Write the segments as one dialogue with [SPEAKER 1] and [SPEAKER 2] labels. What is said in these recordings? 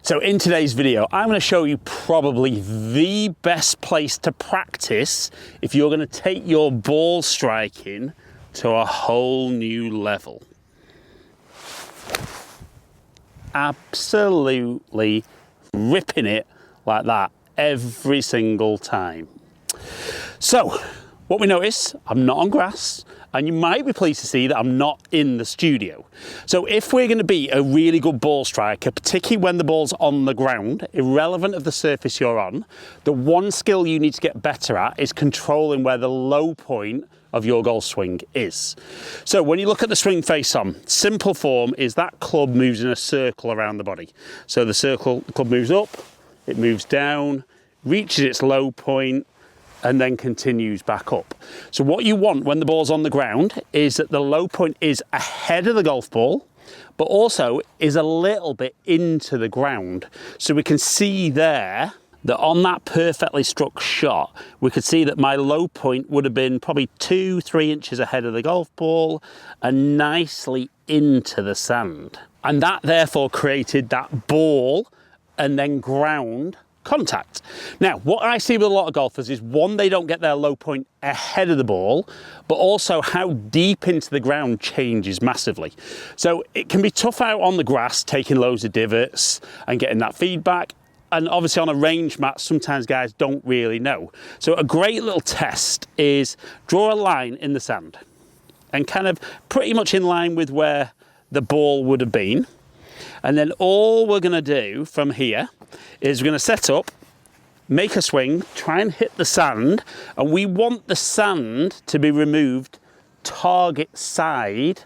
[SPEAKER 1] So in today's video, I'm going to show you probably the best place to practice if you're going to take your ball striking to a whole new level. Absolutely ripping it like that every single time. So what we notice, I'm not on grass, and you might be pleased to see that I'm not in the studio. So if we're going to be a really good ball striker, particularly when the ball's on the ground, irrelevant of the surface you're on, the one skill you need to get better at is controlling where the low point of your golf swing is. So when you look at the swing face on, simple form is that club moves in a circle around the body. So the club moves up, it moves down, reaches its low point, and then continues back up. So what you want when the ball's on the ground is that the low point is ahead of the golf ball, but also is a little bit into the ground. So we can see there that on that perfectly struck shot, we could see that my low point would have been probably 2-3 inches ahead of the golf ball and nicely into the sand. And that therefore created that ball and then ground contact. Now, what I see with a lot of golfers is one, they don't get their low point ahead of the ball, but also how deep into the ground changes massively. So it can be tough out on the grass, taking loads of divots and getting that feedback. And obviously on a range mat, sometimes guys don't really know. So a great little test is draw a line in the sand and kind of pretty much in line with where the ball would have been. And then all we're going to do from here is we're going to set up, make a swing, try and hit the sand, and we want the sand to be removed target side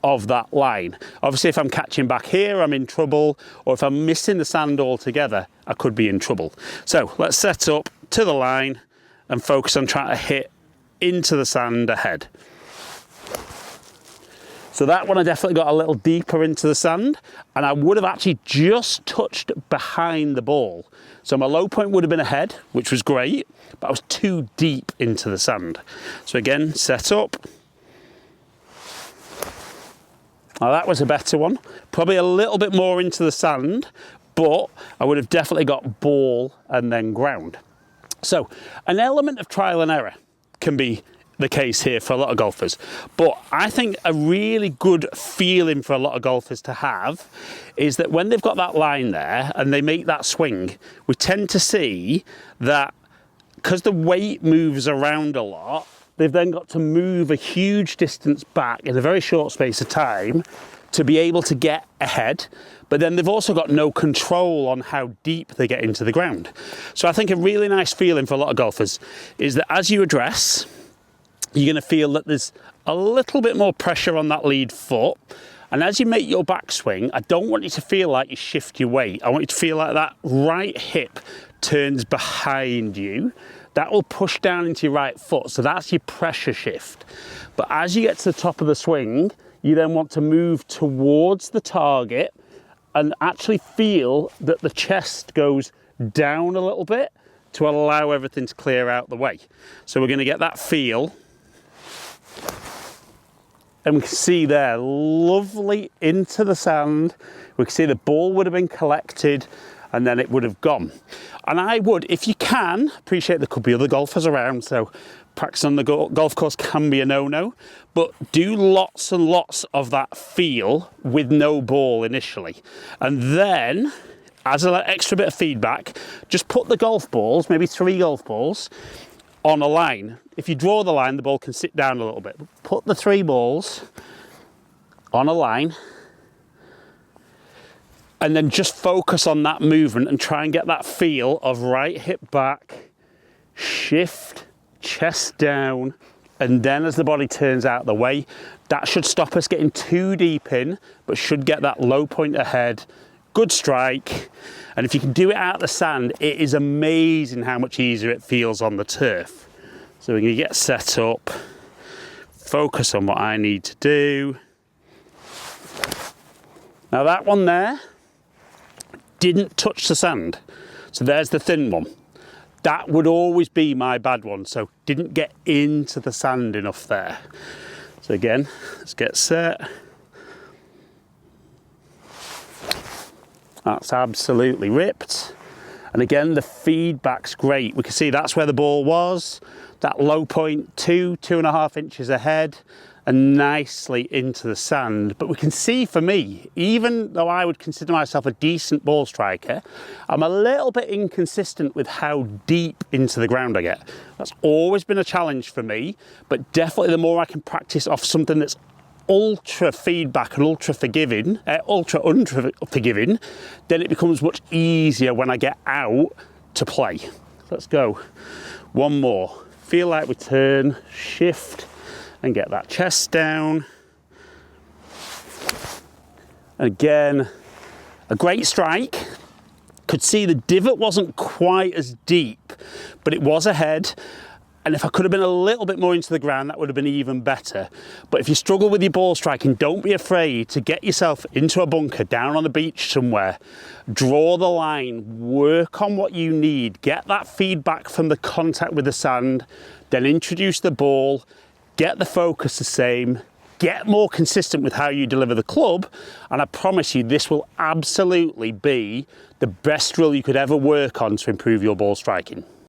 [SPEAKER 1] of that line. Obviously, if I'm catching back here, I'm in trouble, or if I'm missing the sand altogether, I could be in trouble. So let's set up to the line and focus on trying to hit into the sand ahead. So that one I definitely got a little deeper into the sand, and I would have actually just touched behind the ball. So my low point would have been ahead, which was great, but I was too deep into the sand. So again, set up. Now that was a better one, probably a little bit more into the sand, but I would have definitely got ball and then ground. So an element of trial and error can be the case here for a lot of golfers, but I think a really good feeling for a lot of golfers to have is that when they've got that line there and they make that swing, we tend to see that because the weight moves around a lot, they've then got to move a huge distance back in a very short space of time to be able to get ahead, but then they've also got no control on how deep they get into the ground. So I think a really nice feeling for a lot of golfers is that as you address, you're going to feel that there's a little bit more pressure on that lead foot. And as you make your backswing, I don't want you to feel like you shift your weight. I want you to feel like that right hip turns behind you. That will push down into your right foot. So that's your pressure shift. But as you get to the top of the swing, you then want to move towards the target and actually feel that the chest goes down a little bit to allow everything to clear out the way. So we're going to get that feel. And we can see there, lovely into the sand. We can see the ball would have been collected and then it would have gone. And I would, if you can, appreciate there could be other golfers around, so practice on the golf course can be a no-no, but do lots and lots of that feel with no ball initially. And then, as an extra bit of feedback, just put the golf balls, maybe 3 golf balls, on a line. If you draw the line, the ball can sit down a little bit. Put the 3 balls on a line and then just focus on that movement and try and get that feel of right hip back, shift, chest down, and then as the body turns out the way, that should stop us getting too deep in, but should get that low point ahead. Good strike. And if you can do it out of the sand, it is amazing how much easier it feels on the turf. So we're going to get set up, focus on what I need to do. Now that one there didn't touch the sand. So there's the thin one. That would always be my bad one. So didn't get into the sand enough there. So again, let's get set. That's absolutely ripped. And again, the feedback's great. We can see that's where the ball was, that low point, 2.5 inches ahead, and nicely into the sand. But we can see, for me, even though I would consider myself a decent ball striker, I'm a little bit inconsistent with how deep into the ground I get. That's always been a challenge for me, but definitely the more I can practice off something that's ultra feedback and ultra unforgiving, then it becomes much easier when I get out to play. Let's go. One more. Feel like we turn, shift, and get that chest down. Again, a great strike. Could see the divot wasn't quite as deep, but it was ahead. And if I could have been a little bit more into the ground, that would have been even better. But if you struggle with your ball striking, don't be afraid to get yourself into a bunker down on the beach somewhere. Draw the line, work on what you need, get that feedback from the contact with the sand, then introduce the ball, get the focus the same, get more consistent with how you deliver the club, and I promise you this will absolutely be the best drill you could ever work on to improve your ball striking.